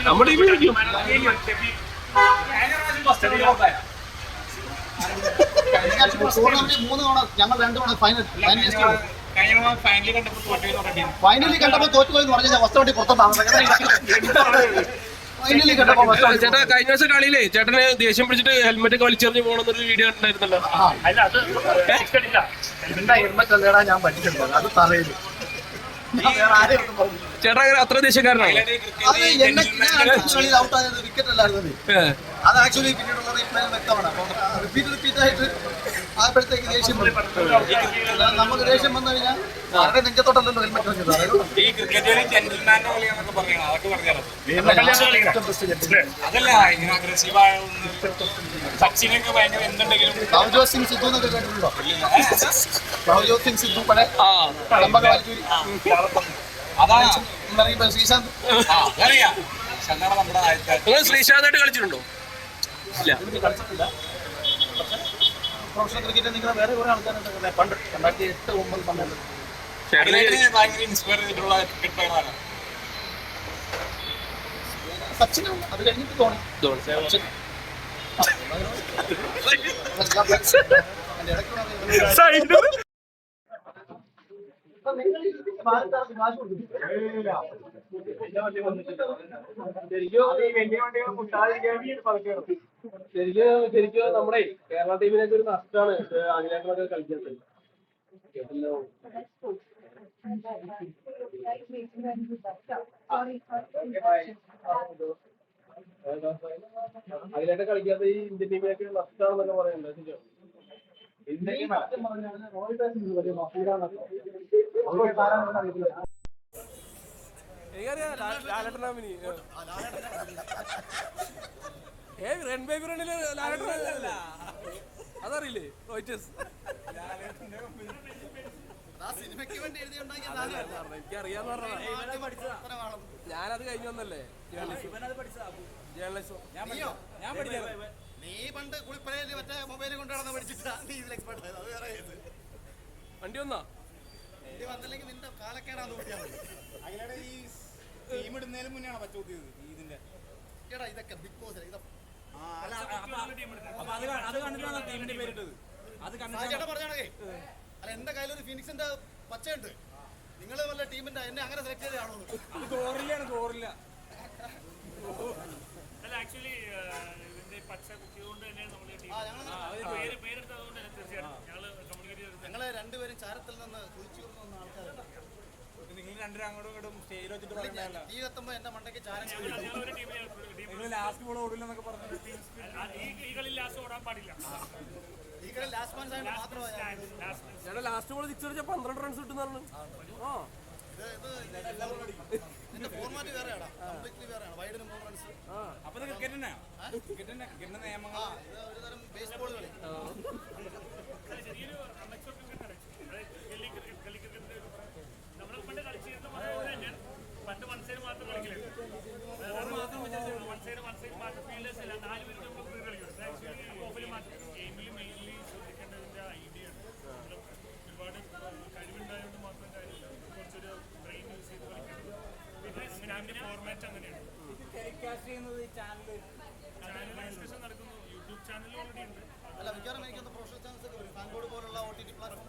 നമ്മുടെ ടീമിൽ കളിക്കും. ഞങ്ങൾ 2 തവണ ഫൈനലി കണ്ടപ്പോൾ തോറ്റുപോയെന്ന് പറഞ്ഞാൽ വസ്തുവായിട്ട് പുറത്തോട്ടാണ്. ചേട്ടാ കഴിഞ്ഞ ദിവസം കളിയിലേ ചേട്ടന് ദേഷ്യം പിടിച്ചിട്ട് ഹെൽമെറ്റ് ഒക്കെ വലിച്ചെറിഞ്ഞ് പോകണമെന്നൊരു വീഡിയോ ഉണ്ടായിരുന്നല്ലോ. ഹെൽമെറ്റ് അല്ലേടാ ഞാൻ പഠിച്ചിട്ടുണ്ട്, അത് തറയില്. ചേട്ടാ അങ്ങനെ അത്ര ദേഷ്യക്കാരനാണ്. ഔട്ടായത് വിക്കറ്റ് അല്ലായിരുന്നു അത്. ആക്ച്വലി പിന്നീടുള്ള റീപ്ലേ വ്യക്തമാണ്. റിപ്പീറ്റ് ആയിട്ട് ആയപ്പോഴത്തേക്ക് ദേഷ്യം വരും. നമുക്ക് ദേഷ്യം വന്നു കഴിഞ്ഞാൽ അവരുടെ നെഞ്ചത്തോട്ടല്ലല്ലോ ഹെൽമെറ്റ് വെച്ചത്. നവജോത് സിംഗ് സിദ്ധു എന്നൊക്കെ കേട്ടിട്ടുണ്ടോ? നവജോത് സിംഗ് സിദ്ധു പഴയ ശ്രീശാന്ത്. ശ്രീശാന്തായിട്ട് കളിച്ചിട്ടുണ്ടോ? ഇല്ല, കളിച്ചിട്ടില്ല. പ്രൊഫഷണൽ ക്രിക്കറ്റ് നിങ്ങളെ വേറെ കുറെ ആൾക്കാരുണ്ട്. പണ്ട് 2008, 2009, 2012 സച്ചിനും അത് കഴിഞ്ഞിട്ട് ധോണി. ശരിക്കും നമ്മുടെ കേരള ടീമിനൊക്കെ ഒരു നഷ്ടമാണ് അഖിലേട്ടനൊക്കെ കളിക്കാത്തത്. അതിലായിട്ട് കളിക്കാത്ത ഈ ഇന്ത്യൻ ടീമിനൊക്കെ നഷ്ടമാണെന്നൊക്കെ പറയുന്നുണ്ട്. അതറിയില്ലേ? എനിക്കറിയാന്ന് പറഞ്ഞ ഞാനത് കഴിഞ്ഞു വന്നല്ലേ ജേർണലിസം. നീ പണ്ട് കുളിപ്പരയില് മറ്റേ മൊബൈൽ കൊണ്ടുനടന്ന് പഠിച്ചിട്ടാ നീ ഇതിൽ എക്സ്പെർട്ട് ആയത്. അത് വേറെ വണ്ടി വന്നാ വണ്ടി വന്നില്ലെങ്കിൽ നിന്റെ കാലക്കേടാന്ന് പറയാൻ മതി. അങ്ങനെ ഈ ടീം ഇടുന്നതിന് മുന്നെയാണ് പച്ചൂത്തിയത് ഇതിന്റെ. കേടാ ഇതൊക്കെ ബിഗ് ബോസ് ചേട്ടാ പറഞ്ഞാണേ. അല്ല എന്റെ കയ്യിലൊരു ഫിനിക്സിന്റെ പച്ചയുണ്ട്. നിങ്ങൾ വല്ല ടീമിന്റെ എന്നെ അങ്ങനെ സെലക്ട് ചെയ്താണോ? ചോറില്ല. അല്ല ആക്ച്വലി പച്ച കുത്തിയതുകൊണ്ട് തന്നെ നമ്മള് ഞങ്ങള് രണ്ടുപേരും ചാരത്തിൽ നിന്ന് കുളിച്ചൂർന്ന് വന്ന ആൾക്കാരുണ്ട്. നിങ്ങൾ രണ്ടുപേരും അങ്ങോട്ടും ഇങ്ങോട്ടും സ്റ്റേജിൽ വെച്ചിട്ട് പറയണ്ടല്ല. തീ കത്തുമ്പോ എന്റെ മണ്ടയ്ക്ക് ചാരം ലാസ്റ്റ് ബോൾ ഓടില്ലെന്നൊക്കെ പറഞ്ഞു. ഈ കളി ലാസ്റ്റ് ഓടാൻ പാടില്ല. ലാസ്റ്റ് മാൻ ആയിട്ട് മാത്രമേ ലാസ്റ്റ് ബോൾ 6 അടിച്ചാൽ 12 റൺസ് കിട്ടുന്ന ഫോർമാറ്റ് വേറെയാണ്, കംപ്ലീറ്റ്ലി വേറെയാണ്. വൈഡിന് 3 റൺസ്. അപ്പൊ ക്രിക്കറ്റിന്റെ നിയമങ്ങൾ ഒരുതരം ബേസ്ബോൾ കളി. നമ്മൾ പണ്ട് കളിച്ചിരുന്ന പണ്ട് വൺസൈഡ് മാത്രം കളിക്കില്ല. വൺസൈഡ് മാത്രം ഫീൽഡേഴ്സ് അല്ല, 4 പേര് നമ്മൾ കളിക്കും. ആക്ച്വലി ഓഫിൽ മാത്രം ഗെയിമിൽ മെയിൻലി ശ്രദ്ധിക്കേണ്ടതിന്റെ ഐഡിയ ആണ്. ഒരുപാട് കഴിവുണ്ടായതുകൊണ്ട് മാത്രം കാര്യമില്ല, കുറച്ചൊരു ബ്രെയിൻ യൂസ് ചെയ്ത് കളിക്കേണ്ടത്. പിന്നെ ഫോർമാറ്റ് അങ്ങനെയാണ്. ചാനൽ ഡിസ്കഷൻ നടക്കുന്നു. യൂട്യൂബ് ചാനൽ ഓൾറെഡി ഉണ്ട്. അല്ല മിക്കവാറും എനിക്കൊന്ന് പ്രൊഫഷണൽ ചാനൽസ് ഒക്കെ വരും. ഫാൻബോർഡ് പോലുള്ള OTT പ്ലാറ്റ്ഫോം